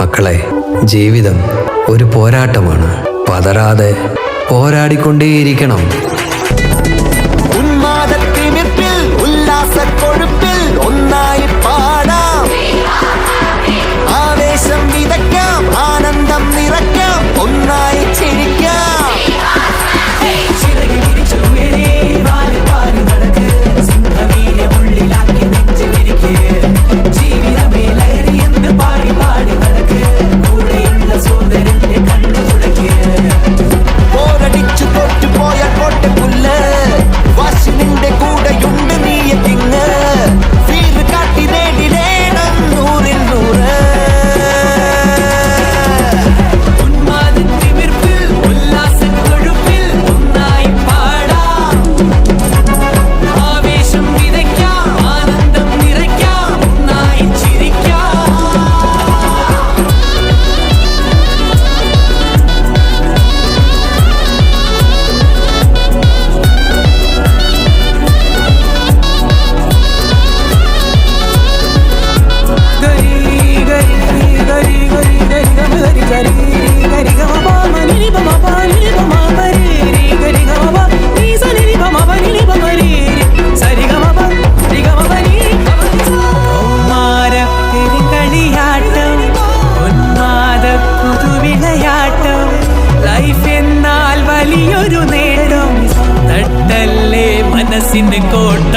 മക്കളെ, ജീവിതം ഒരു പോരാട്ടമാണ്. പതറാതെ പോരാടിക്കൊണ്ടേയിരിക്കണം. ഉന്മാദത്തിമിർപ്പിൽ ഉല്ലാസക്കൊഴുപ്പിൽ ഒന്നായി പാടാം, ആവേശം വിതയ്ക്കാം, ആനന്ദം നിറയ്ക്കാം, ഒന്നായി ചിരിക്കാം. പോരടിച്ചു തോറ്റുപോയ കോട്ടപ്പുല്ല്, വാശി നിന്റെ കൂടെയുണ്ട് നീയക്കിങ്ങ്. വീറ് കാട്ടി നേടിടേണം 100-ൽ 100. ഉന്മാദത്തിമിർപ്പിൽ ഉല്ലാസക്കൊഴുപ്പിൽ ഒന്നായി പാടാം, ആവേശം വിതയ്ക്കാം, ആനന്ദം നിറയ്ക്കാം, ഒന്നായി ചിരിക്കാം. ലൈഫ് എന്നാൽ വലിയൊരു നേട്ടം, തട്ടല്ലേ മനസ്സിന്റെ കോട്ടം.